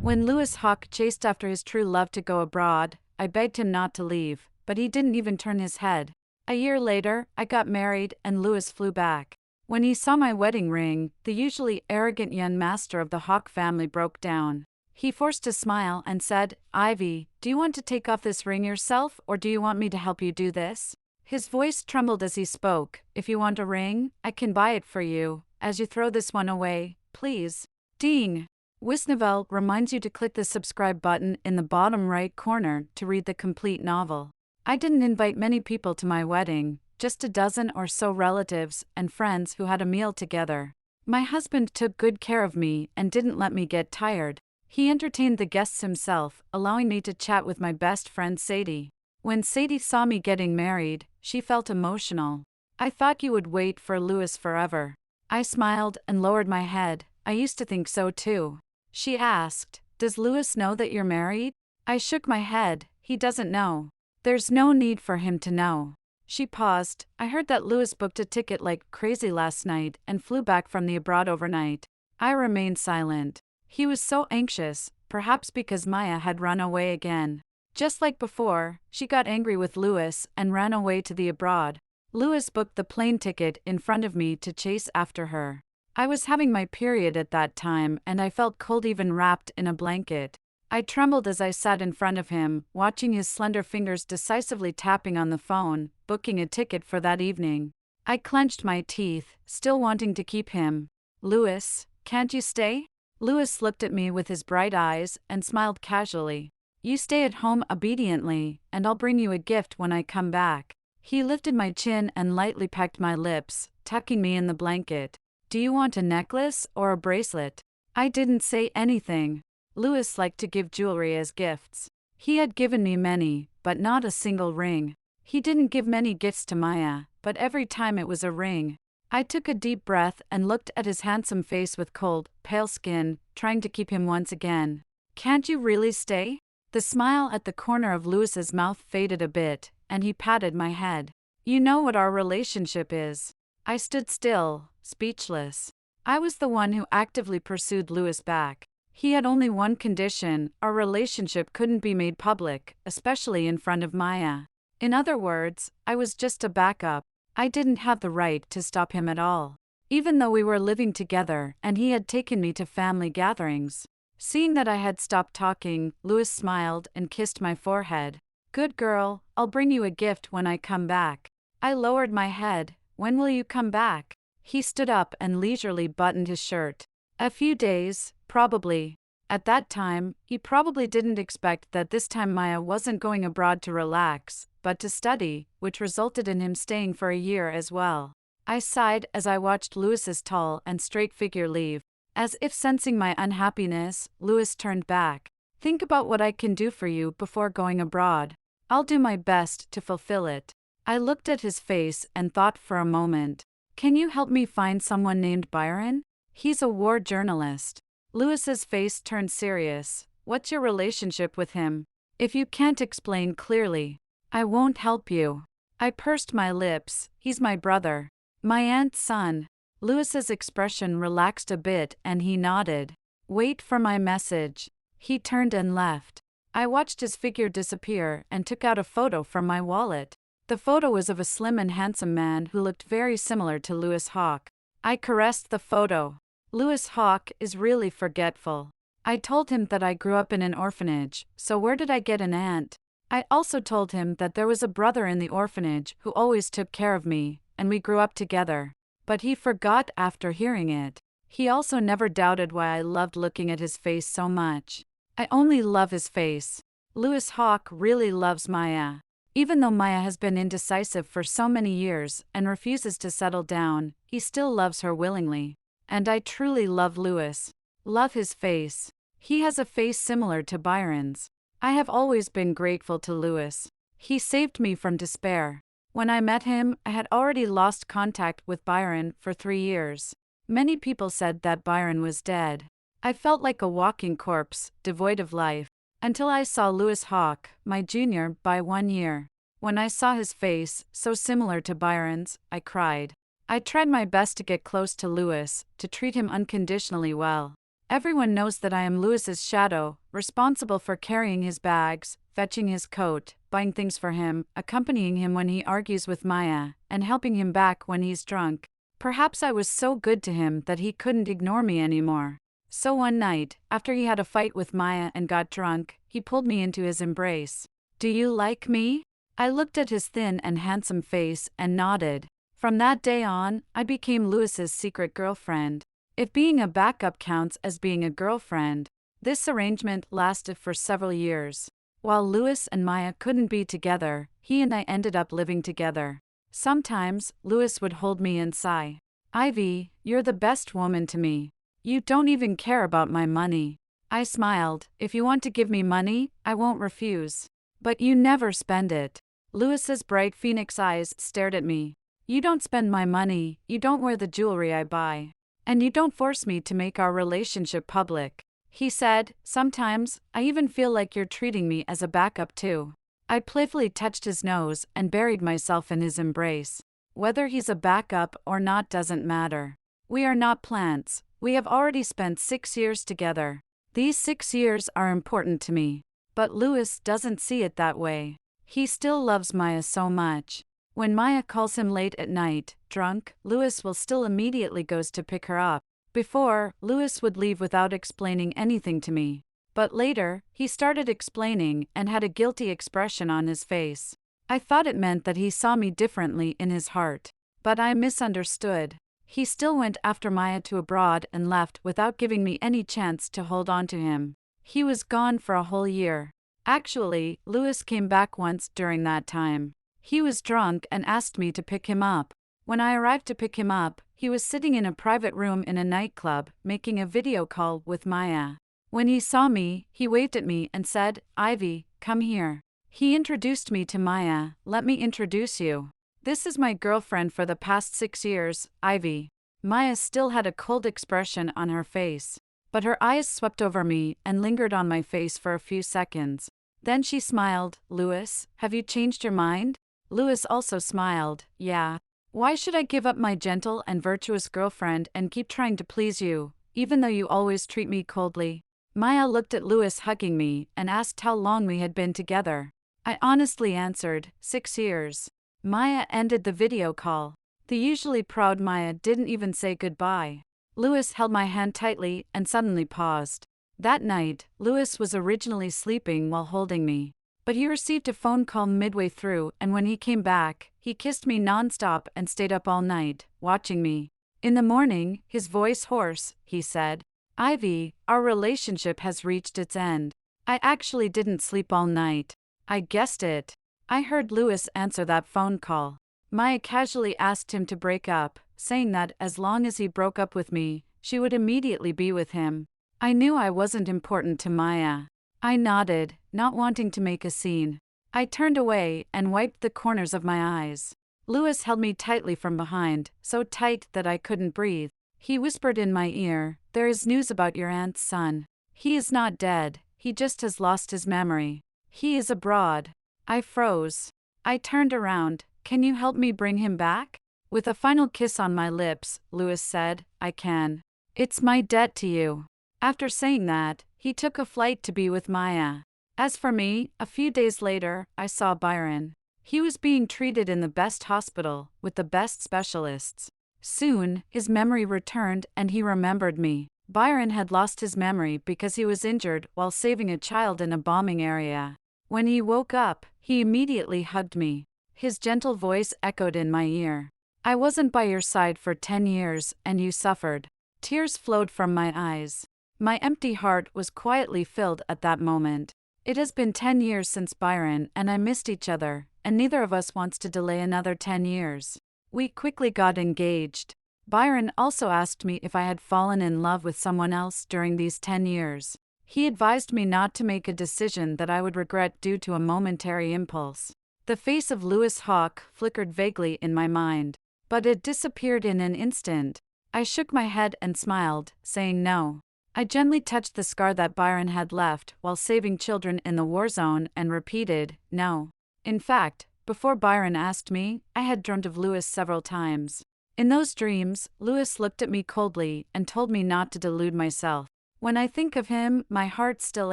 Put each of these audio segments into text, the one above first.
When Louis Hawke chased after his true love to go abroad, I begged him not to leave, but he didn't even turn his head. A year later, I got married and Louis flew back. When he saw my wedding ring, the usually arrogant young master of the Hawke family broke down. He forced a smile and said, "Ivy, do you want to take off this ring yourself, or do you want me to help you do this?" His voice trembled as he spoke. "If you want a ring, I can buy it for you. As you throw this one away, please." Ding! Wisnovel reminds you to click the subscribe button in the bottom right corner to read the complete novel. I didn't invite many people to my wedding, just a dozen or so relatives and friends who had a meal together. My husband took good care of me and didn't let me get tired. He entertained the guests himself, allowing me to chat with my best friend Sadie. When Sadie saw me getting married, she felt emotional. "I thought you would wait for Louis forever." I smiled and lowered my head. "I used to think so too." She asked, "Does Louis know that you're married?" I shook my head. "He doesn't know." "There's no need for him to know." She paused. "I heard that Louis booked a ticket like crazy last night and flew back from the abroad overnight." I remained silent. He was so anxious, perhaps because Maya had run away again. Just like before, she got angry with Louis and ran away to the abroad. Louis booked the plane ticket in front of me to chase after her. I was having my period at that time and I felt cold even wrapped in a blanket. I trembled as I sat in front of him, watching his slender fingers decisively tapping on the phone, booking a ticket for that evening. I clenched my teeth, still wanting to keep him. "Louis, can't you stay?" Louis looked at me with his bright eyes and smiled casually. "You stay at home obediently, and I'll bring you a gift when I come back." He lifted my chin and lightly pecked my lips, tucking me in the blanket. "Do you want a necklace or a bracelet?" I didn't say anything. Louis liked to give jewelry as gifts. He had given me many, but not a single ring. He didn't give many gifts to Maya, but every time it was a ring. I took a deep breath and looked at his handsome face with cold, pale skin, trying to keep him once again. "Can't you really stay?" The smile at the corner of Louis's mouth faded a bit, and he patted my head. "You know what our relationship is." I stood still, speechless. I was the one who actively pursued Louis back. He had only one condition: our relationship couldn't be made public, especially in front of Maya. In other words, I was just a backup. I didn't have the right to stop him at all. Even though we were living together and he had taken me to family gatherings. Seeing that I had stopped talking, Louis smiled and kissed my forehead. "Good girl, I'll bring you a gift when I come back." I lowered my head. "When will you come back?" He stood up and leisurely buttoned his shirt. "A few days, probably." At that time, he probably didn't expect that this time Maya wasn't going abroad to relax, but to study, which resulted in him staying for a year as well. I sighed as I watched Louis's tall and straight figure leave. As if sensing my unhappiness, Louis turned back. "Think about what I can do for you before going abroad. I'll do my best to fulfill it." I looked at his face and thought for a moment. "Can you help me find someone named Byron? He's a war journalist." Louis's face turned serious. "What's your relationship with him? If you can't explain clearly, I won't help you." I pursed my lips. "He's my brother. My aunt's son." Louis's expression relaxed a bit and he nodded. "Wait for my message." He turned and left. I watched his figure disappear and took out a photo from my wallet. The photo was of a slim and handsome man who looked very similar to Louis Hawke. I caressed the photo. "Louis Hawke is really forgetful." I told him that I grew up in an orphanage, so where did I get an aunt? I also told him that there was a brother in the orphanage who always took care of me, and we grew up together. But he forgot after hearing it. He also never doubted why I loved looking at his face so much. I only love his face. Louis Hawke really loves Maya. Even though Maya has been indecisive for so many years and refuses to settle down, he still loves her willingly. And I truly love Louis. Love his face. He has a face similar to Byron's. I have always been grateful to Louis. He saved me from despair. When I met him, I had already lost contact with Byron for 3 years. Many people said that Byron was dead. I felt like a walking corpse, devoid of life. Until I saw Louis Hawke, my junior by 1 year. When I saw his face, so similar to Byron's, I cried. I tried my best to get close to Louis, to treat him unconditionally well. Everyone knows that I am Louis's shadow, responsible for carrying his bags, fetching his coat, buying things for him, accompanying him when he argues with Maya, and helping him back when he's drunk. Perhaps I was so good to him that he couldn't ignore me anymore. So one night, after he had a fight with Maya and got drunk, he pulled me into his embrace. "Do you like me?" I looked at his thin and handsome face and nodded. From that day on, I became Louis's secret girlfriend. If being a backup counts as being a girlfriend. This arrangement lasted for several years. While Louis and Maya couldn't be together, he and I ended up living together. Sometimes, Louis would hold me and sigh. "Ivy, you're the best woman to me. You don't even care about my money." I smiled. "If you want to give me money, I won't refuse. But you never spend it." Louis's bright phoenix eyes stared at me. "You don't spend my money, you don't wear the jewelry I buy. And you don't force me to make our relationship public." He said, "Sometimes, I even feel like you're treating me as a backup too." I playfully touched his nose and buried myself in his embrace. Whether he's a backup or not doesn't matter. We are not plants. We have already spent 6 years together. These 6 years are important to me. But Louis doesn't see it that way. He still loves Maya so much. When Maya calls him late at night, drunk, Louis will still immediately goes to pick her up. Before, Louis would leave without explaining anything to me. But later, he started explaining and had a guilty expression on his face. I thought it meant that he saw me differently in his heart. But I misunderstood. He still went after Maya to abroad and left without giving me any chance to hold on to him. He was gone for a whole year. Actually, Louis came back once during that time. He was drunk and asked me to pick him up. When I arrived to pick him up, he was sitting in a private room in a nightclub, making a video call with Maya. When he saw me, he waved at me and said, "Ivy, come here." He introduced me to Maya. "Let me introduce you. This is my girlfriend for the past 6 years, Ivy." Maya still had a cold expression on her face. But her eyes swept over me and lingered on my face for a few seconds. Then she smiled. "Louis, have you changed your mind?" Louis also smiled. "Yeah. Why should I give up my gentle and virtuous girlfriend and keep trying to please you, even though you always treat me coldly?" Maya looked at Louis hugging me and asked how long we had been together. I honestly answered, 6 years. Maya ended the video call. The usually proud Maya didn't even say goodbye. Louis held my hand tightly and suddenly paused. That night, Louis was originally sleeping while holding me. But he received a phone call midway through, and when he came back, he kissed me nonstop and stayed up all night, watching me. In the morning, his voice hoarse, he said, "Ivy, our relationship has reached its end." I actually didn't sleep all night. I guessed it. I heard Louis answer that phone call. Maya casually asked him to break up, saying that as long as he broke up with me, she would immediately be with him. I knew I wasn't important to Maya. I nodded, not wanting to make a scene. I turned away and wiped the corners of my eyes. Louis held me tightly from behind, so tight that I couldn't breathe. He whispered in my ear, "There is news about your aunt's son. He is not dead, he just has lost his memory. He is abroad." I froze. I turned around. "Can you help me bring him back?" With a final kiss on my lips, Louis said, "I can. It's my debt to you." After saying that, he took a flight to be with Maya. As for me, a few days later, I saw Byron. He was being treated in the best hospital, with the best specialists. Soon, his memory returned and he remembered me. Byron had lost his memory because he was injured while saving a child in a bombing area. When he woke up, he immediately hugged me. His gentle voice echoed in my ear. "I wasn't by your side for 10 years, and you suffered." Tears flowed from my eyes. My empty heart was quietly filled at that moment. It has been 10 years since Byron and I missed each other, and neither of us wants to delay another 10 years. We quickly got engaged. Byron also asked me if I had fallen in love with someone else during these 10 years. He advised me not to make a decision that I would regret due to a momentary impulse. The face of Louis Hawke flickered vaguely in my mind, but it disappeared in an instant. I shook my head and smiled, saying no. I gently touched the scar that Byron had left while saving children in the war zone and repeated, no. In fact, before Byron asked me, I had dreamt of Louis several times. In those dreams, Louis looked at me coldly and told me not to delude myself. When I think of him, my heart still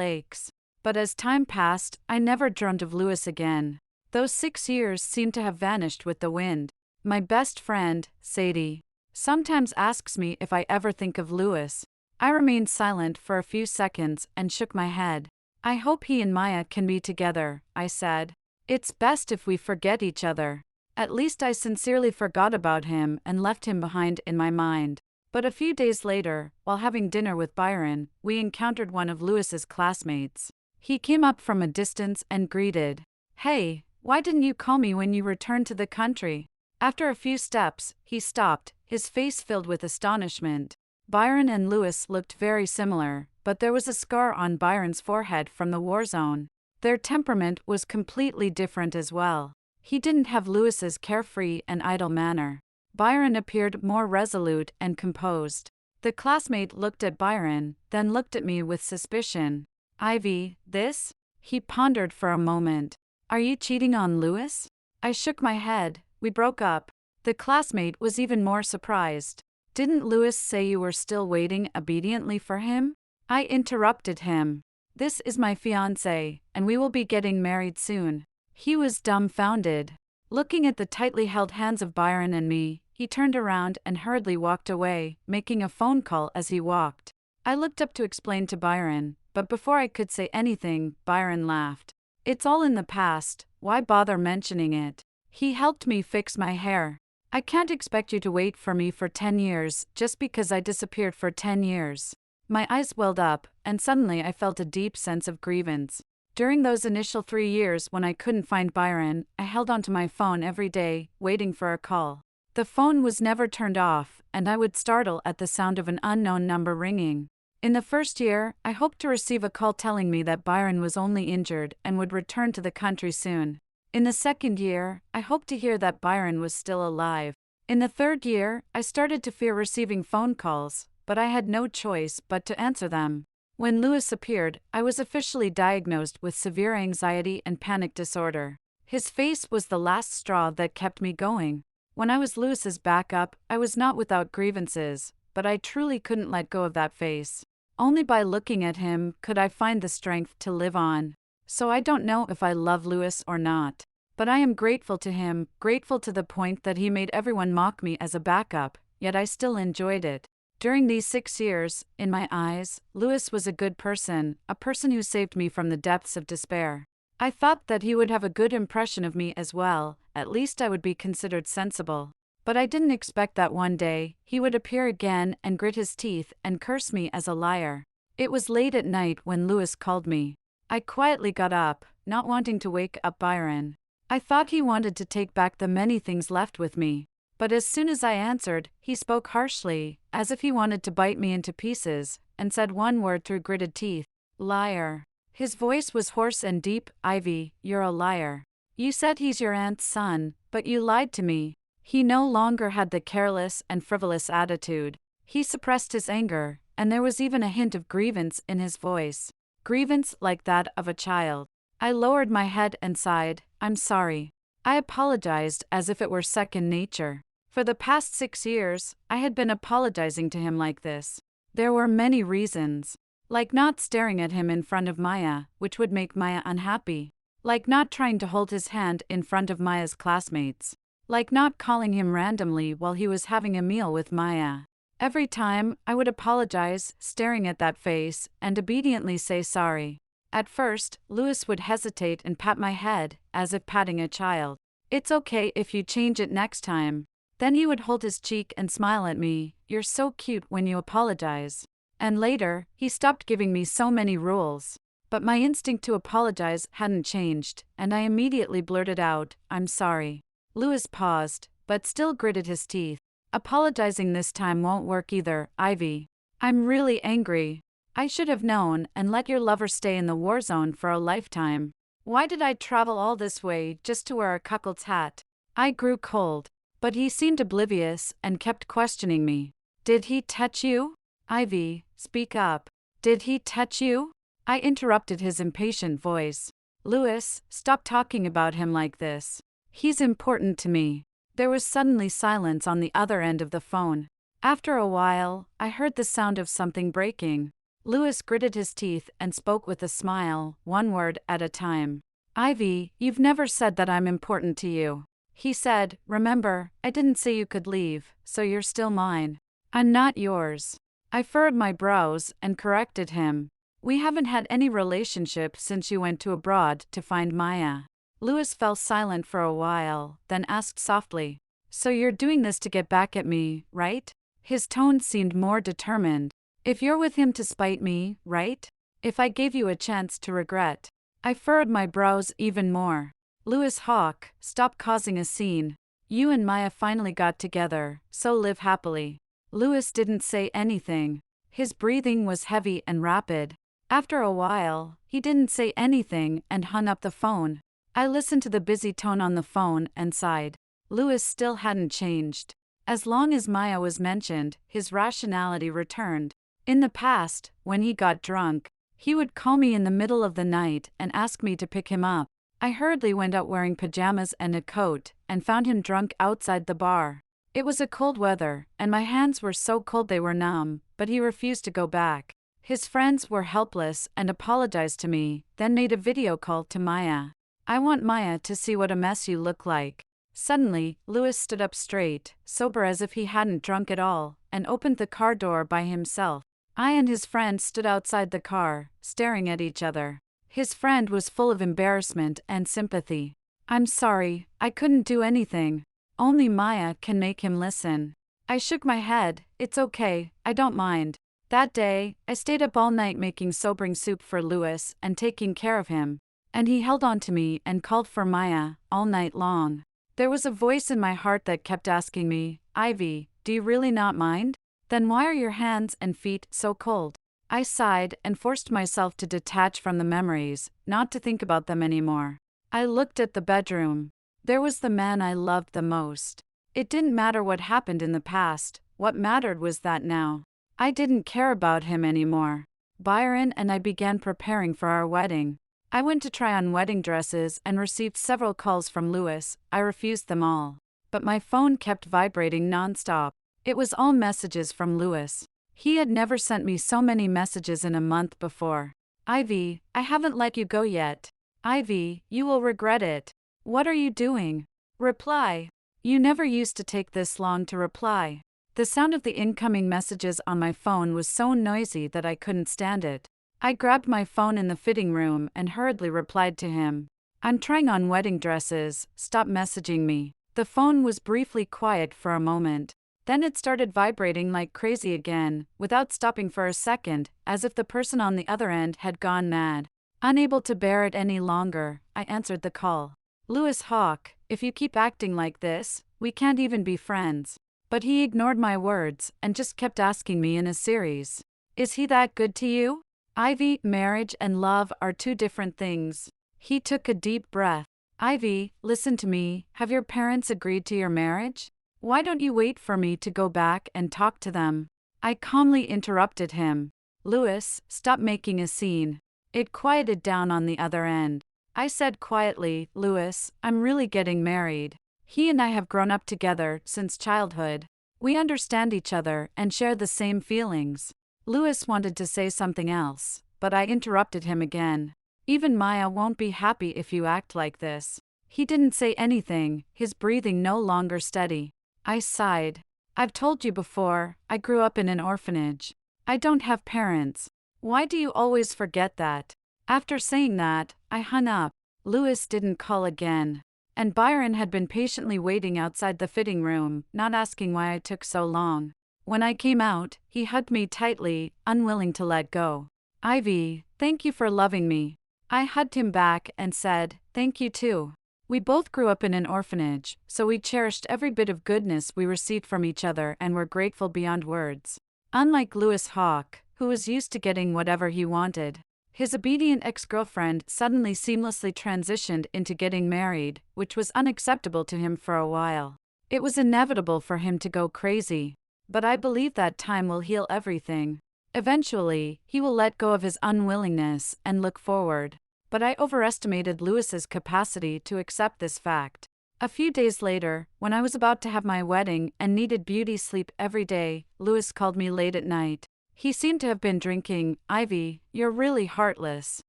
aches. But as time passed, I never dreamt of Louis again. Those 6 years seemed to have vanished with the wind. My best friend, Sadie, sometimes asks me if I ever think of Louis. I remained silent for a few seconds and shook my head. I hope he and Maya can be together, I said. It's best if we forget each other. At least I sincerely forgot about him and left him behind in my mind. But a few days later, while having dinner with Byron, we encountered one of Louis's classmates. He came up from a distance and greeted, "Hey, why didn't you call me when you returned to the country?" After a few steps, he stopped, his face filled with astonishment. Byron and Louis looked very similar, but there was a scar on Byron's forehead from the war zone. Their temperament was completely different as well. He didn't have Louis's carefree and idle manner. Byron appeared more resolute and composed. The classmate looked at Byron, then looked at me with suspicion. "Ivy, this?" He pondered for a moment. "Are you cheating on Louis?" I shook my head. "We broke up." The classmate was even more surprised. "Didn't Louis say you were still waiting obediently for him?" I interrupted him. "This is my fiancé, and we will be getting married soon." He was dumbfounded. Looking at the tightly held hands of Byron and me, he turned around and hurriedly walked away, making a phone call as he walked. I looked up to explain to Byron, but before I could say anything, Byron laughed. "It's all in the past, why bother mentioning it?" He helped me fix my hair. "I can't expect you to wait for me for 10 years just because I disappeared for 10 years. My eyes welled up, and suddenly I felt a deep sense of grievance. During those initial 3 years when I couldn't find Byron, I held onto my phone every day, waiting for a call. The phone was never turned off, and I would startle at the sound of an unknown number ringing. In the first year, I hoped to receive a call telling me that Byron was only injured and would return to the country soon. In the second year, I hoped to hear that Byron was still alive. In the third year, I started to fear receiving phone calls, but I had no choice but to answer them. When Louis appeared, I was officially diagnosed with severe anxiety and panic disorder. His face was the last straw that kept me going. When I was Louis's backup, I was not without grievances, but I truly couldn't let go of that face. Only by looking at him could I find the strength to live on. So I don't know if I love Louis or not. But I am grateful to him, grateful to the point that he made everyone mock me as a backup, yet I still enjoyed it. During these 6 years, in my eyes, Louis was a good person, a person who saved me from the depths of despair. I thought that he would have a good impression of me as well, at least I would be considered sensible. But I didn't expect that one day, he would appear again and grit his teeth and curse me as a liar. It was late at night when Louis called me. I quietly got up, not wanting to wake up Byron. I thought he wanted to take back the many things left with me. But as soon as I answered, he spoke harshly, as if he wanted to bite me into pieces, and said one word through gritted teeth: "Liar." His voice was hoarse and deep. "Ivy, you're a liar. You said he's your aunt's son, but you lied to me." He no longer had the careless and frivolous attitude. He suppressed his anger, and there was even a hint of grievance in his voice. Grievance like that of a child. I lowered my head and sighed. "I'm sorry." I apologized as if it were second nature. For the past 6 years, I had been apologizing to him like this. There were many reasons. Like not staring at him in front of Maya, which would make Maya unhappy. Like not trying to hold his hand in front of Maya's classmates. Like not calling him randomly while he was having a meal with Maya. Every time, I would apologize, staring at that face, and obediently say sorry. At first, Louis would hesitate and pat my head, as if patting a child. "It's okay if you change it next time." Then he would hold his cheek and smile at me. "You're so cute when you apologize." And later, he stopped giving me so many rules. But my instinct to apologize hadn't changed, and I immediately blurted out, "I'm sorry." Louis paused, but still gritted his teeth. "Apologizing this time won't work either, Ivy. I'm really angry. I should have known and let your lover stay in the war zone for a lifetime. Why did I travel all this way just to wear a cuckold's hat?" I grew cold, but he seemed oblivious and kept questioning me. "Did he touch you? Ivy, speak up. Did he touch you?" I interrupted his impatient voice. "Louis, stop talking about him like this. He's important to me." There was suddenly silence on the other end of the phone. After a while, I heard the sound of something breaking. Louis gritted his teeth and spoke with a smile, one word at a time. Ivy, you've never said that I'm important to you. He said, remember, I didn't say you could leave, so you're still mine. I'm not yours. I furrowed my brows and corrected him. We haven't had any relationship since you went to abroad to find Maya. Louis fell silent for a while, then asked softly, so you're doing this to get back at me, right? His tone seemed more determined. If you're with him to spite me, right? If I gave you a chance to regret. I furrowed my brows even more. Louis Hawke, stop causing a scene. You and Maya finally got together, so live happily. Louis didn't say anything. His breathing was heavy and rapid. After a while, he didn't say anything and hung up the phone. I listened to the busy tone on the phone and sighed. Louis still hadn't changed. As long as Maya was mentioned, his rationality returned. In the past, when he got drunk, he would call me in the middle of the night and ask me to pick him up. I hurriedly went out wearing pajamas and a coat, and found him drunk outside the bar. It was a cold weather, and my hands were so cold they were numb, but he refused to go back. His friends were helpless and apologized to me, then made a video call to Maya. I want Maya to see what a mess you look like. Suddenly, Louis stood up straight, sober as if he hadn't drunk at all, and opened the car door by himself. I and his friend stood outside the car, staring at each other. His friend was full of embarrassment and sympathy. I'm sorry, I couldn't do anything. Only Maya can make him listen. I shook my head, it's okay, I don't mind. That day, I stayed up all night making sobering soup for Louis and taking care of him. And he held on to me and called for Maya, all night long. There was a voice in my heart that kept asking me, Ivy, do you really not mind? Then why are your hands and feet so cold? I sighed and forced myself to detach from the memories, not to think about them anymore. I looked at the bedroom. There was the man I loved the most. It didn't matter what happened in the past, what mattered was that now. I didn't care about him anymore. Byron and I began preparing for our wedding. I went to try on wedding dresses and received several calls from Louis. I refused them all. But my phone kept vibrating nonstop. It was all messages from Louis. He had never sent me so many messages in a month before. Ivy, I haven't let you go yet. Ivy, you will regret it. What are you doing? Reply. You never used to take this long to reply. The sound of the incoming messages on my phone was so noisy that I couldn't stand it. I grabbed my phone in the fitting room and hurriedly replied to him. I'm trying on wedding dresses, stop messaging me. The phone was briefly quiet for a moment. Then it started vibrating like crazy again, without stopping for a second, as if the person on the other end had gone mad. Unable to bear it any longer, I answered the call. Louis Hawke, if you keep acting like this, we can't even be friends. But he ignored my words and just kept asking me in a series. Is he that good to you? Ivy, marriage and love are two different things. He took a deep breath. Ivy, listen to me, have your parents agreed to your marriage? Why don't you wait for me to go back and talk to them? I calmly interrupted him. Louis, stop making a scene. It quieted down on the other end. I said quietly, Louis, I'm really getting married. He and I have grown up together since childhood. We understand each other and share the same feelings. Louis wanted to say something else, but I interrupted him again. Even Maya won't be happy if you act like this. He didn't say anything, his breathing no longer steady. I sighed. I've told you before, I grew up in an orphanage. I don't have parents. Why do you always forget that? After saying that, I hung up. Louis didn't call again. And Byron had been patiently waiting outside the fitting room, not asking why I took so long. When I came out, he hugged me tightly, unwilling to let go. Ivy, thank you for loving me. I hugged him back and said, thank you too. We both grew up in an orphanage, so we cherished every bit of goodness we received from each other and were grateful beyond words. Unlike Louis Hawke, who was used to getting whatever he wanted, his obedient ex-girlfriend suddenly seamlessly transitioned into getting married, which was unacceptable to him for a while. It was inevitable for him to go crazy. But I believe that time will heal everything. Eventually, he will let go of his unwillingness and look forward. But I overestimated Louis's capacity to accept this fact. A few days later, when I was about to have my wedding and needed beauty sleep every day, Louis called me late at night. He seemed to have been drinking. Ivy, you're really heartless.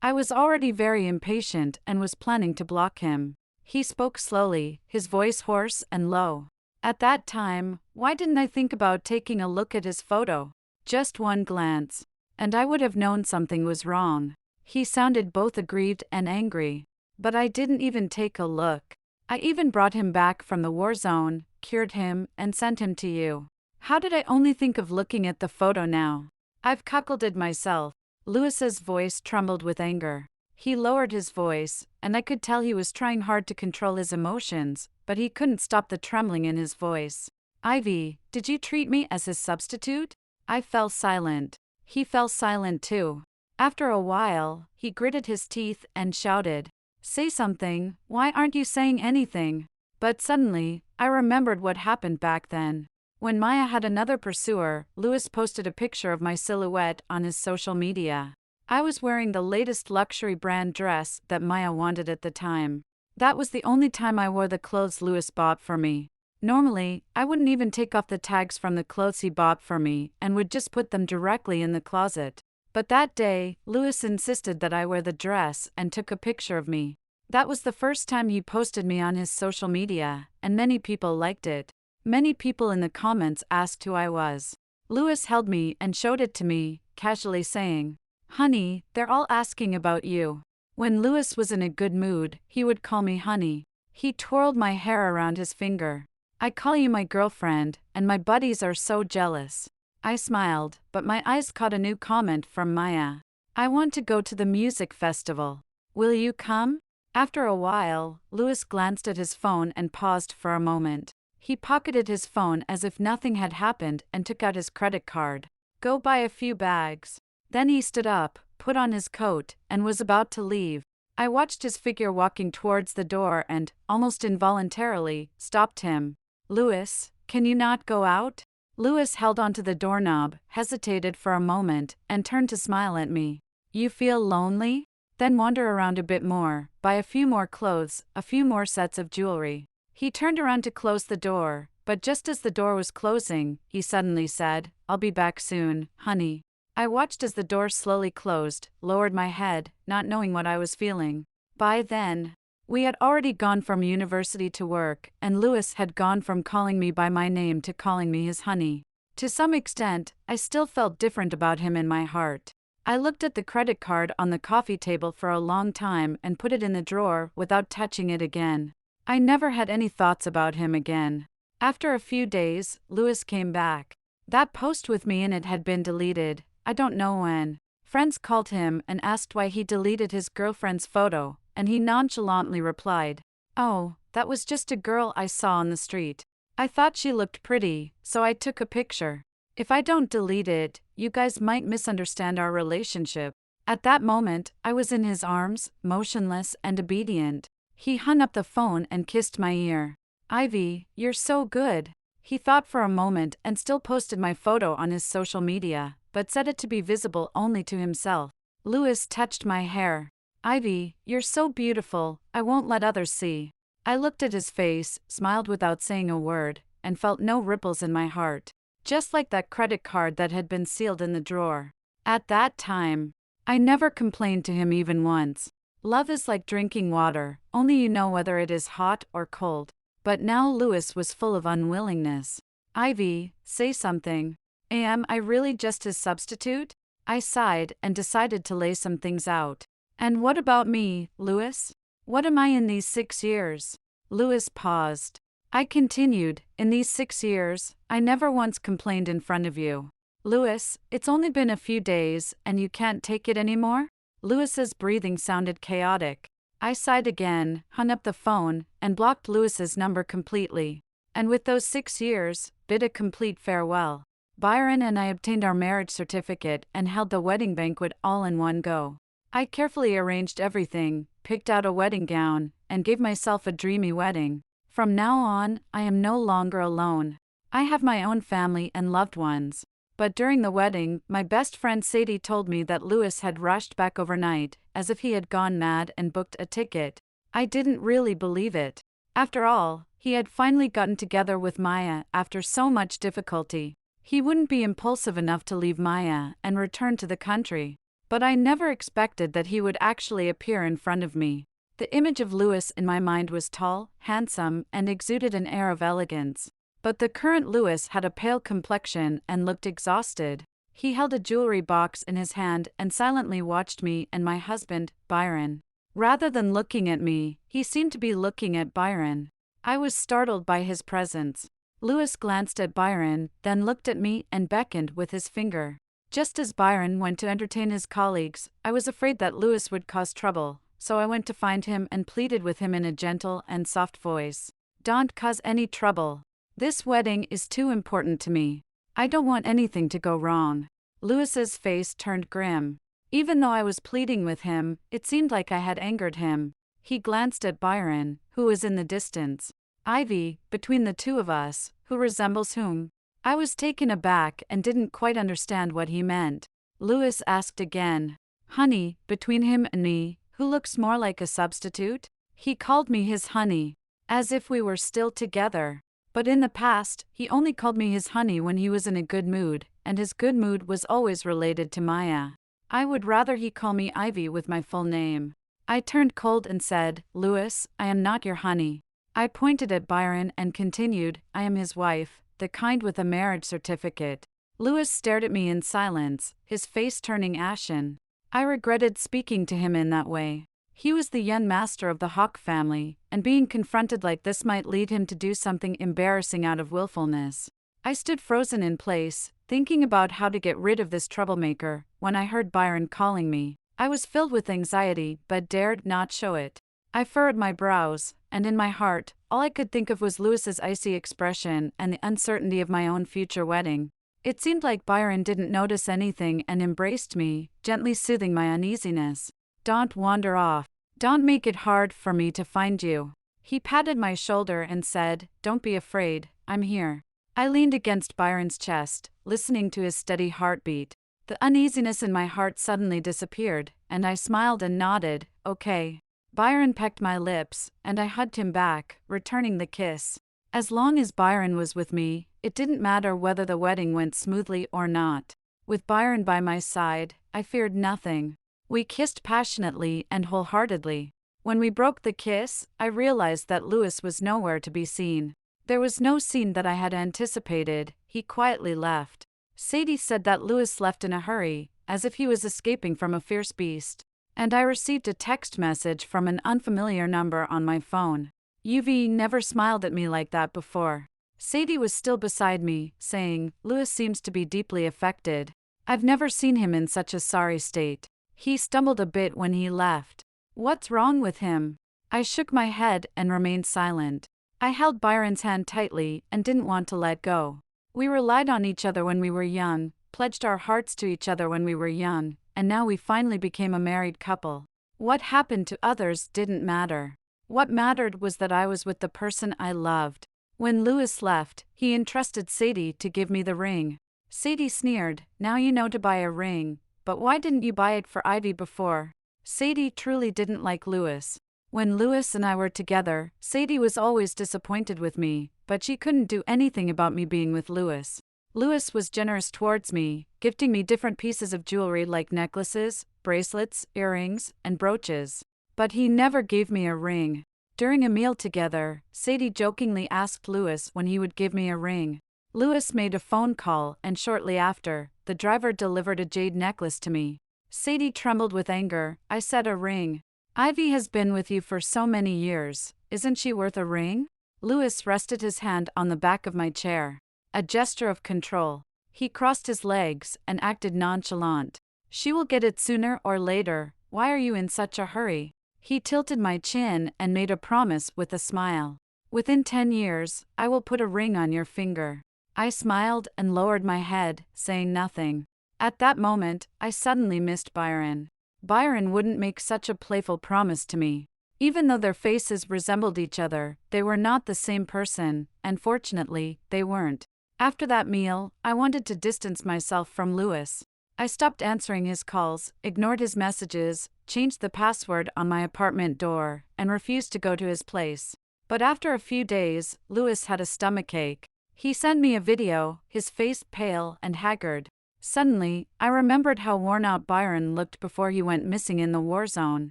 I was already very impatient and was planning to block him. He spoke slowly, his voice hoarse and low. At that time, why didn't I think about taking a look at his photo? Just one glance, and I would have known something was wrong. He sounded both aggrieved and angry. But I didn't even take a look. I even brought him back from the war zone, cured him, and sent him to you. How did I only think of looking at the photo now? I've cuckolded myself. Louis's voice trembled with anger. He lowered his voice, and I could tell he was trying hard to control his emotions, but he couldn't stop the trembling in his voice. Ivy, did you treat me as his substitute? I fell silent. He fell silent too. After a while, he gritted his teeth and shouted, "Say something, why aren't you saying anything?" But suddenly, I remembered what happened back then. When Maya had another pursuer, Louis posted a picture of my silhouette on his social media. I was wearing the latest luxury brand dress that Maya wanted at the time. That was the only time I wore the clothes Louis bought for me. Normally, I wouldn't even take off the tags from the clothes he bought for me and would just put them directly in the closet. But that day, Louis insisted that I wear the dress and took a picture of me. That was the first time he posted me on his social media, and many people liked it. Many people in the comments asked who I was. Louis held me and showed it to me, casually saying, "Honey, they're all asking about you." When Louis was in a good mood, he would call me honey. He twirled my hair around his finger. "I call you my girlfriend, and my buddies are so jealous." I smiled, but my eyes caught a new comment from Maya. "I want to go to the music festival. Will you come?" After a while, Louis glanced at his phone and paused for a moment. He pocketed his phone as if nothing had happened and took out his credit card. "Go buy a few bags." Then he stood up, put on his coat, and was about to leave. I watched his figure walking towards the door and, almost involuntarily, stopped him. "Louis, can you not go out?" Louis held onto the doorknob, hesitated for a moment, and turned to smile at me. "You feel lonely? Then wander around a bit more, buy a few more clothes, a few more sets of jewelry." He turned around to close the door, but just as the door was closing, he suddenly said, "I'll be back soon, honey." I watched as the door slowly closed, lowered my head, not knowing what I was feeling. By then, we had already gone from university to work, and Louis had gone from calling me by my name to calling me his honey. To some extent, I still felt different about him in my heart. I looked at the credit card on the coffee table for a long time and put it in the drawer without touching it again. I never had any thoughts about him again. After a few days, Louis came back. That post with me in it had been deleted, I don't know when. Friends called him and asked why he deleted his girlfriend's photo, and he nonchalantly replied, "Oh, that was just a girl I saw on the street. I thought she looked pretty, so I took a picture. If I don't delete it, you guys might misunderstand our relationship." At that moment, I was in his arms, motionless and obedient. He hung up the phone and kissed my ear. "Ivy, you're so good." He thought for a moment and still posted my photo on his social media, but set it to be visible only to himself. Louis touched my hair. "Ivy, you're so beautiful, I won't let others see." I looked at his face, smiled without saying a word, and felt no ripples in my heart. Just like that credit card that had been sealed in the drawer. At that time, I never complained to him even once. Love is like drinking water, only you know whether it is hot or cold. But now Louis was full of unwillingness. "Ivy, say something. Am I really just his substitute?" I sighed and decided to lay some things out. "And what about me, Louis? What am I in these 6 years?" Louis paused. I continued, "In these 6 years, I never once complained in front of you." "Louis, it's only been a few days, and you can't take it anymore?" Louis's breathing sounded chaotic. I sighed again, hung up the phone, and blocked Louis's number completely. And with those 6 years, bid a complete farewell. Byron and I obtained our marriage certificate and held the wedding banquet all in one go. I carefully arranged everything, picked out a wedding gown, and gave myself a dreamy wedding. From now on, I am no longer alone. I have my own family and loved ones. But during the wedding, my best friend Sadie told me that Louis had rushed back overnight, as if he had gone mad and booked a ticket. I didn't really believe it. After all, he had finally gotten together with Maya after so much difficulty. He wouldn't be impulsive enough to leave Maya and return to the country. But I never expected that he would actually appear in front of me. The image of Louis in my mind was tall, handsome, and exuded an air of elegance. But the current Louis had a pale complexion and looked exhausted. He held a jewelry box in his hand and silently watched me and my husband, Byron. Rather than looking at me, he seemed to be looking at Byron. I was startled by his presence. Louis glanced at Byron, then looked at me and beckoned with his finger. Just as Byron went to entertain his colleagues, I was afraid that Louis would cause trouble, so I went to find him and pleaded with him in a gentle and soft voice. "Don't cause any trouble. This wedding is too important to me. I don't want anything to go wrong." Louis's face turned grim. Even though I was pleading with him, it seemed like I had angered him. He glanced at Byron, who was in the distance. "Ivy, between the two of us, who resembles whom?" I was taken aback and didn't quite understand what he meant. Louis asked again. "Honey, between him and me, who looks more like a substitute?" He called me his honey, as if we were still together. But in the past, he only called me his honey when he was in a good mood, and his good mood was always related to Maya. I would rather he call me Ivy with my full name. I turned cold and said, "Louis, I am not your honey." I pointed at Byron and continued, "I am his wife, the kind with a marriage certificate." Louis stared at me in silence, his face turning ashen. I regretted speaking to him in that way. He was the young master of the Hawke family, and being confronted like this might lead him to do something embarrassing out of willfulness. I stood frozen in place, thinking about how to get rid of this troublemaker, when I heard Byron calling me. I was filled with anxiety, but dared not show it. I furrowed my brows, and in my heart, all I could think of was Louis's icy expression and the uncertainty of my own future wedding. It seemed like Byron didn't notice anything and embraced me, gently soothing my uneasiness. "Don't wander off. Don't make it hard for me to find you." He patted my shoulder and said, "Don't be afraid, I'm here." I leaned against Byron's chest, listening to his steady heartbeat. The uneasiness in my heart suddenly disappeared, and I smiled and nodded, "Okay." Byron pecked my lips, and I hugged him back, returning the kiss. As long as Byron was with me, it didn't matter whether the wedding went smoothly or not. With Byron by my side, I feared nothing. We kissed passionately and wholeheartedly. When we broke the kiss, I realized that Louis was nowhere to be seen. There was no scene that I had anticipated. He quietly left. Sadie said that Louis left in a hurry, as if he was escaping from a fierce beast. And I received a text message from an unfamiliar number on my phone. UV never smiled at me like that before. Sadie was still beside me, saying, "Louis seems to be deeply affected. I've never seen him in such a sorry state. He stumbled a bit when he left. What's wrong with him?" I shook my head and remained silent. I held Byron's hand tightly and didn't want to let go. We relied on each other when we were young, pledged our hearts to each other when we were young, and now we finally became a married couple. What happened to others didn't matter. What mattered was that I was with the person I loved. When Louis left, he entrusted Sadie to give me the ring. Sadie sneered, "Now you know to buy a ring. But why didn't you buy it for Ivy before?" Sadie truly didn't like Louis. When Louis and I were together, Sadie was always disappointed with me, but she couldn't do anything about me being with Louis. Louis was generous towards me, gifting me different pieces of jewelry like necklaces, bracelets, earrings, and brooches. But he never gave me a ring. During a meal together, Sadie jokingly asked Louis when he would give me a ring. Louis made a phone call, and shortly after, the driver delivered a jade necklace to me. Sadie trembled with anger. I said, "A ring? Ivy has been with you for so many years. Isn't she worth a ring?" Louis rested his hand on the back of my chair. A gesture of control. He crossed his legs and acted nonchalant. "She will get it sooner or later. Why are you in such a hurry?" He tilted my chin and made a promise with a smile. "Within 10 years, I will put a ring on your finger." I smiled and lowered my head, saying nothing. At that moment, I suddenly missed Byron. Byron wouldn't make such a playful promise to me. Even though their faces resembled each other, they were not the same person, and fortunately, they weren't. After that meal, I wanted to distance myself from Louis. I stopped answering his calls, ignored his messages, changed the password on my apartment door, and refused to go to his place. But after a few days, Louis had a stomachache. He sent me a video, his face pale and haggard. Suddenly, I remembered how worn out Byron looked before he went missing in the war zone.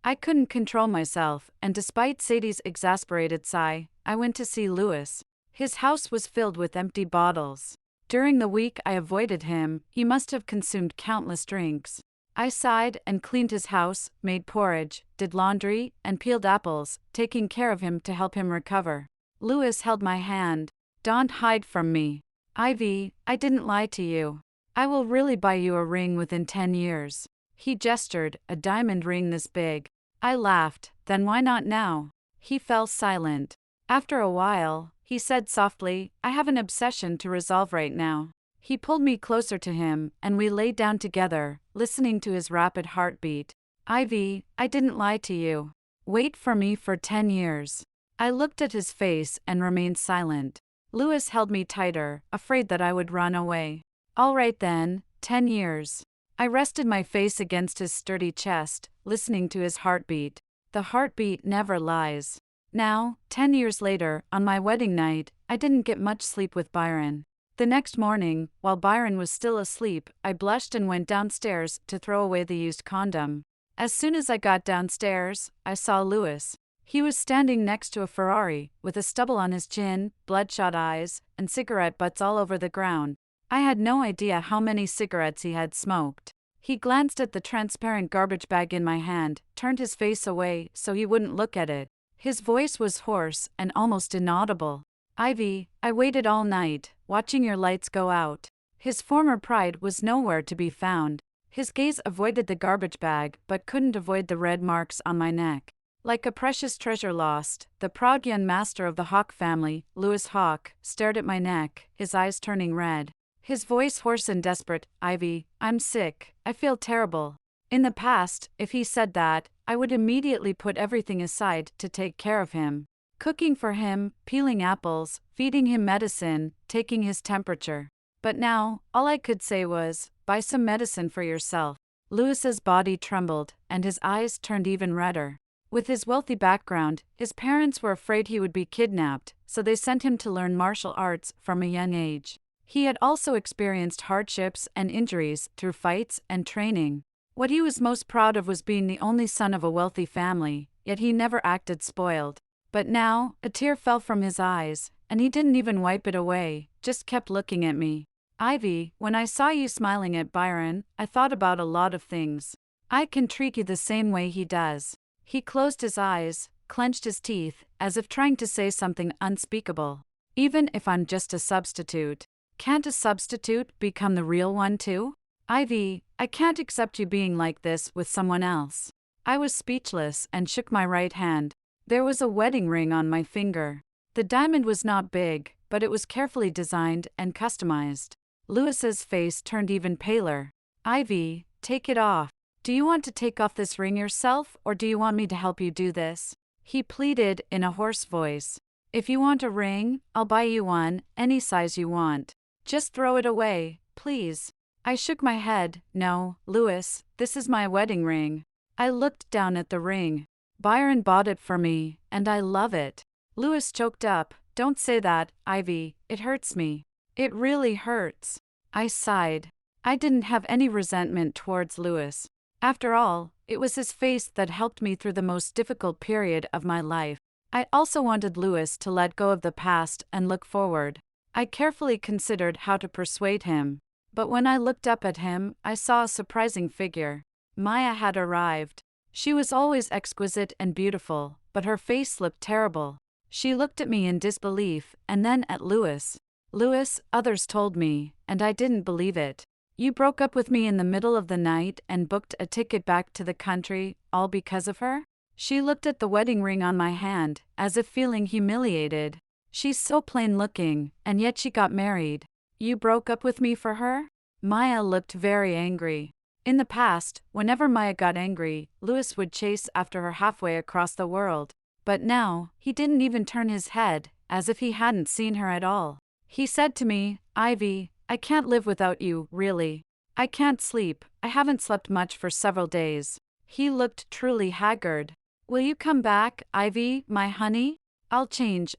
I couldn't control myself, and despite Sadie's exasperated sigh, I went to see Louis. His house was filled with empty bottles. During the week I avoided him, he must have consumed countless drinks. I sighed and cleaned his house, made porridge, did laundry, and peeled apples, taking care of him to help him recover. Louis held my hand. "Don't hide from me. Ivy, I didn't lie to you. I will really buy you a ring within 10 years. He gestured, a diamond ring this big. I laughed. "Then why not now?" He fell silent. After a while, he said softly, "I have an obsession to resolve right now." He pulled me closer to him, and we lay down together, listening to his rapid heartbeat. "Ivy, I didn't lie to you. Wait for me for 10 years. I looked at his face and remained silent. Louis held me tighter, afraid that I would run away. "All right then, 10 years. I rested my face against his sturdy chest, listening to his heartbeat. The heartbeat never lies. Now, 10 years later, on my wedding night, I didn't get much sleep with Byron. The next morning, while Byron was still asleep, I blushed and went downstairs to throw away the used condom. As soon as I got downstairs, I saw Louis. He was standing next to a Ferrari, with a stubble on his chin, bloodshot eyes, and cigarette butts all over the ground. I had no idea how many cigarettes he had smoked. He glanced at the transparent garbage bag in my hand, turned his face away so he wouldn't look at it. His voice was hoarse and almost inaudible. "Ivy, I waited all night, watching your lights go out." His former pride was nowhere to be found. His gaze avoided the garbage bag but couldn't avoid the red marks on my neck. Like a precious treasure lost, the proud young master of the Hawke family, Louis Hawke, stared at my neck, his eyes turning red. His voice hoarse and desperate. "Ivy, I'm sick. I feel terrible." In the past, if he said that, I would immediately put everything aside to take care of him. Cooking for him, peeling apples, feeding him medicine, taking his temperature. But now, all I could say was, "Buy some medicine for yourself." Louis's body trembled, and his eyes turned even redder. With his wealthy background, his parents were afraid he would be kidnapped, so they sent him to learn martial arts from a young age. He had also experienced hardships and injuries through fights and training. What he was most proud of was being the only son of a wealthy family, yet he never acted spoiled. But now, a tear fell from his eyes, and he didn't even wipe it away, just kept looking at me. "Ivy, when I saw you smiling at Byron, I thought about a lot of things. I can treat you the same way he does." He closed his eyes, clenched his teeth, as if trying to say something unspeakable. "Even if I'm just a substitute. Can't a substitute become the real one too? Ivy, I can't accept you being like this with someone else." I was speechless and shook my right hand. There was a wedding ring on my finger. The diamond was not big, but it was carefully designed and customized. Louis's face turned even paler. "Ivy, take it off. Do you want to take off this ring yourself, or do you want me to help you do this?" He pleaded in a hoarse voice. "If you want a ring, I'll buy you one, any size you want. Just throw it away, please." I shook my head. "No, Louis, this is my wedding ring." I looked down at the ring. "Byron bought it for me, and I love it." Louis choked up. "Don't say that, Ivy, it hurts me. It really hurts." I sighed. I didn't have any resentment towards Louis. After all, it was his face that helped me through the most difficult period of my life. I also wanted Louis to let go of the past and look forward. I carefully considered how to persuade him. But when I looked up at him, I saw a surprising figure. Maya had arrived. She was always exquisite and beautiful, but her face looked terrible. She looked at me in disbelief, and then at Louis. "Louis, others told me, and I didn't believe it. You broke up with me in the middle of the night and booked a ticket back to the country, all because of her?" She looked at the wedding ring on my hand, as if feeling humiliated. "She's so plain looking, and yet she got married. You broke up with me for her?" Maya looked very angry. In the past, whenever Maya got angry, Louis would chase after her halfway across the world. But now, he didn't even turn his head, as if he hadn't seen her at all. He said to me, "Ivy, I can't live without you, really. I can't sleep. I haven't slept much for several days." He looked truly haggard. "Will you come back, Ivy, my honey?" I'll change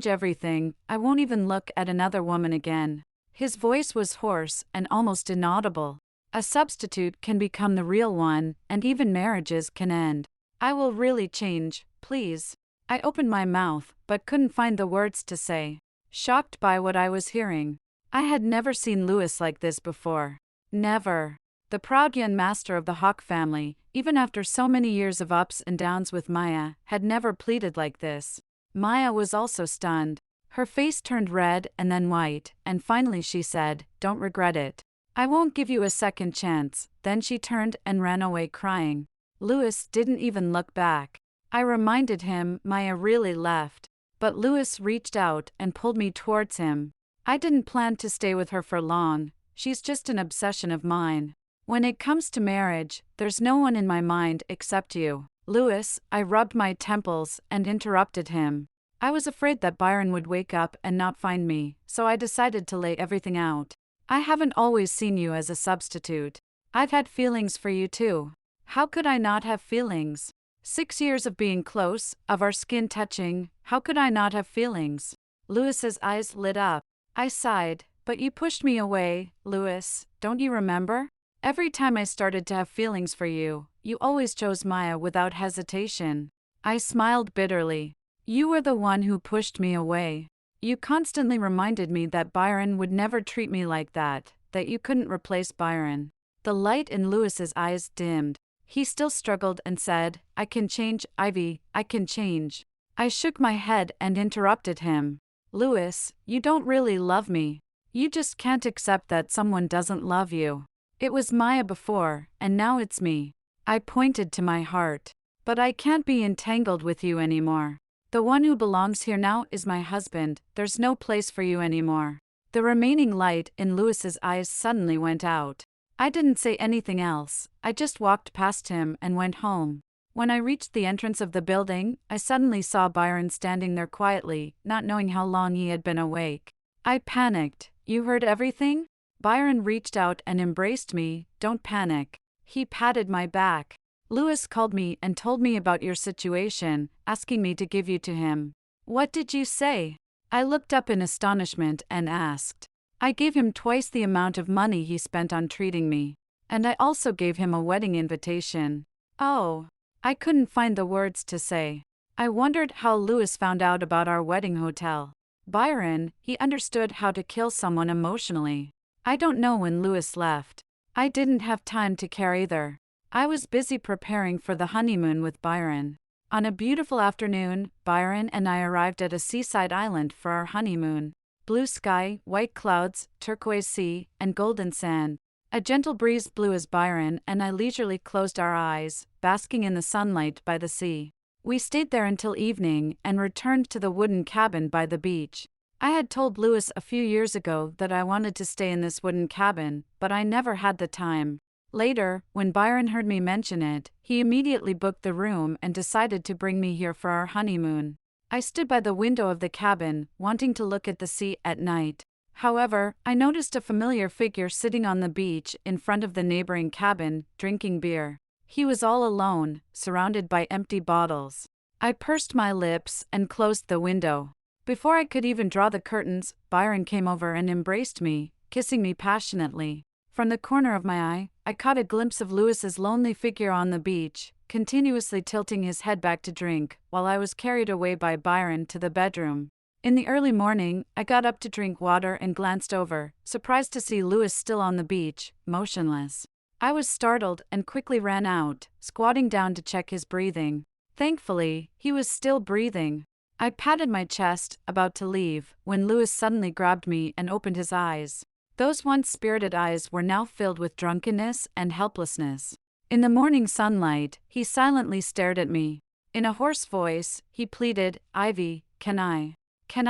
everything, I won't even look at another woman again. His voice was hoarse and almost inaudible. A substitute can become the real one, and even marriages can end. I will really change, please. I opened my mouth, but couldn't find the words to say. Shocked by what I was hearing. I had never seen Louis like this before. Never. The proud young master of the Hawke family, even after so many years of ups and downs with Maya, had never pleaded like this. Maya was also stunned. Her face turned red and then white, and finally she said, "Don't regret it. I won't give you a second chance." Then she turned and ran away crying. Louis didn't even look back. I reminded him Maya really left. But Louis reached out and pulled me towards him. I didn't plan to stay with her for long. She's just an obsession of mine. When it comes to marriage, there's no one in my mind except you. Louis, I rubbed my temples and interrupted him. I was afraid that Byron would wake up and not find me, so I decided to lay everything out. I haven't always seen you as a substitute. I've had feelings for you too. How could I not have feelings? 6 years of being close, of our skin touching, how could I not have feelings? Louis's eyes lit up. I sighed, "But you pushed me away, Louis, don't you remember? Every time I started to have feelings for you, you always chose Maya without hesitation." I smiled bitterly. "You were the one who pushed me away. You constantly reminded me that Byron would never treat me like that you couldn't replace Byron." The light in Louis's eyes dimmed. He still struggled and said, "I can change, Ivy, I can change." I shook my head and interrupted him. "Louis, you don't really love me. You just can't accept that someone doesn't love you. It was Maya before, and now it's me." I pointed to my heart. "But I can't be entangled with you anymore. The one who belongs here now is my husband, there's no place for you anymore." The remaining light in Louis's eyes suddenly went out. I didn't say anything else, I just walked past him and went home. When I reached the entrance of the building, I suddenly saw Byron standing there quietly, not knowing how long he had been awake. I panicked. "You heard everything?" Byron reached out and embraced me. "Don't panic." He patted my back. "Louis called me and told me about your situation, asking me to give you to him." "What did you say?" I looked up in astonishment and asked. "I gave him twice the amount of money he spent on treating me. And I also gave him a wedding invitation." "Oh." I couldn't find the words to say. I wondered how Louis found out about our wedding hotel. Byron, he understood how to kill someone emotionally. I don't know when Louis left. I didn't have time to care either. I was busy preparing for the honeymoon with Byron. On a beautiful afternoon, Byron and I arrived at a seaside island for our honeymoon. Blue sky, white clouds, turquoise sea, and golden sand. A gentle breeze blew as Byron and I leisurely closed our eyes, basking in the sunlight by the sea. We stayed there until evening and returned to the wooden cabin by the beach. I had told Louis a few years ago that I wanted to stay in this wooden cabin, but I never had the time. Later, when Byron heard me mention it, he immediately booked the room and decided to bring me here for our honeymoon. I stood by the window of the cabin, wanting to look at the sea at night. However, I noticed a familiar figure sitting on the beach in front of the neighboring cabin, drinking beer. He was all alone, surrounded by empty bottles. I pursed my lips and closed the window. Before I could even draw the curtains, Byron came over and embraced me, kissing me passionately. From the corner of my eye, I caught a glimpse of Louis's lonely figure on the beach, continuously tilting his head back to drink, while I was carried away by Byron to the bedroom. In the early morning, I got up to drink water and glanced over, surprised to see Louis still on the beach, motionless. I was startled and quickly ran out, squatting down to check his breathing. Thankfully, he was still breathing. I patted my chest, about to leave, when Louis suddenly grabbed me and opened his eyes. Those once spirited eyes were now filled with drunkenness and helplessness. In the morning sunlight, he silently stared at me. In a hoarse voice, he pleaded, "Ivy, can I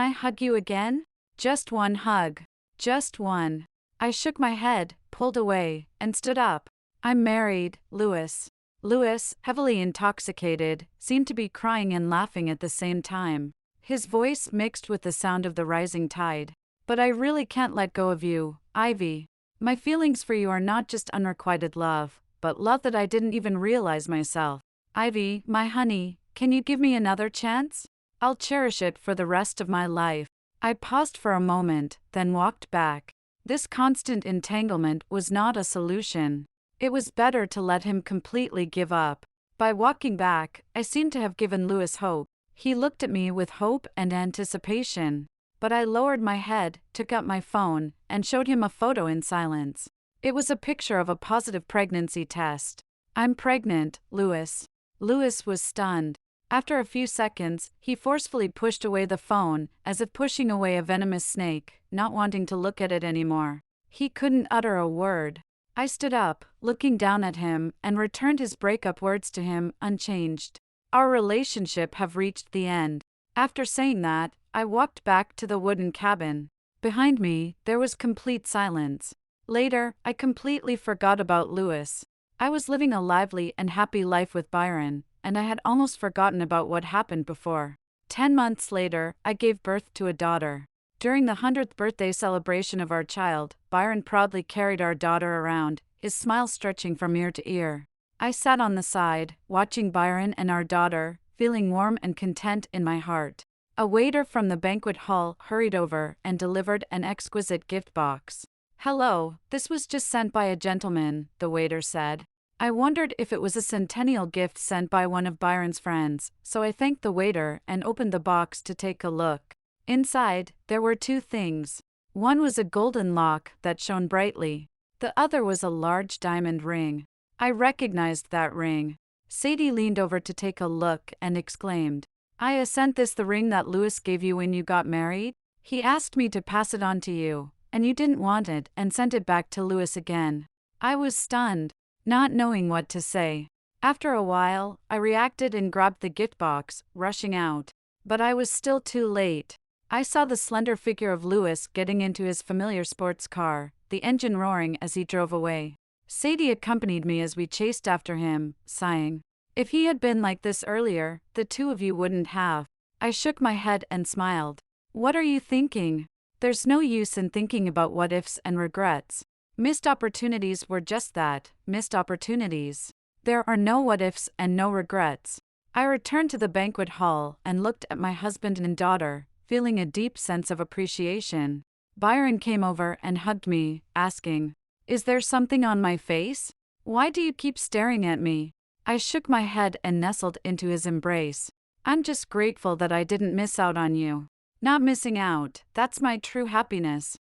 hug you again? Just one hug. Just one." I shook my head, pulled away, and stood up. "I'm married, Louis." Louis, heavily intoxicated, seemed to be crying and laughing at the same time. His voice mixed with the sound of the rising tide. "But I really can't let go of you, Ivy. My feelings for you are not just unrequited love, but love that I didn't even realize myself. Ivy, my honey, can you give me another chance?" I'll cherish it for the rest of my life. I paused for a moment, then walked back. This constant entanglement was not a solution. It was better to let him completely give up. By walking back, I seemed to have given Louis hope. He looked at me with hope and anticipation. But I lowered my head, took out my phone, and showed him a photo in silence. It was a picture of a positive pregnancy test. "I'm pregnant, Louis." Louis was stunned. After a few seconds, he forcefully pushed away the phone, as if pushing away a venomous snake, not wanting to look at it anymore. He couldn't utter a word. I stood up, looking down at him, and returned his breakup words to him, unchanged. "Our relationship have reached the end." After saying that, I walked back to the wooden cabin. Behind me, there was complete silence. Later, I completely forgot about Louis. I was living a lively and happy life with Byron, and I had almost forgotten about what happened before. 10 months later, I gave birth to a daughter. During the 100th birthday celebration of our child, Byron proudly carried our daughter around, his smile stretching from ear to ear. I sat on the side, watching Byron and our daughter, feeling warm and content in my heart. A waiter from the banquet hall hurried over and delivered an exquisite gift box. "Hello, this was just sent by a gentleman," the waiter said. I wondered if it was a centennial gift sent by one of Byron's friends, so I thanked the waiter and opened the box to take a look. Inside, there were two things. One was a golden lock that shone brightly. The other was a large diamond ring. I recognized that ring. Sadie leaned over to take a look and exclaimed, "I sent this the ring that Louis gave you when you got married? He asked me to pass it on to you, and you didn't want it and sent it back to Louis again." I was stunned, not knowing what to say. After a while, I reacted and grabbed the gift box, rushing out. But I was still too late. I saw the slender figure of Louis getting into his familiar sports car, the engine roaring as he drove away. Sadie accompanied me as we chased after him, sighing, "If he had been like this earlier, the two of you wouldn't have." I shook my head and smiled. "What are you thinking? There's no use in thinking about what ifs and regrets. Missed opportunities were just that, missed opportunities. There are no what ifs and no regrets." I returned to the banquet hall and looked at my husband and daughter, feeling a deep sense of appreciation. Byron came over and hugged me, asking, "Is there something on my face? Why do you keep staring at me?" I shook my head and nestled into his embrace. "I'm just grateful that I didn't miss out on you." "Not missing out, that's my true happiness."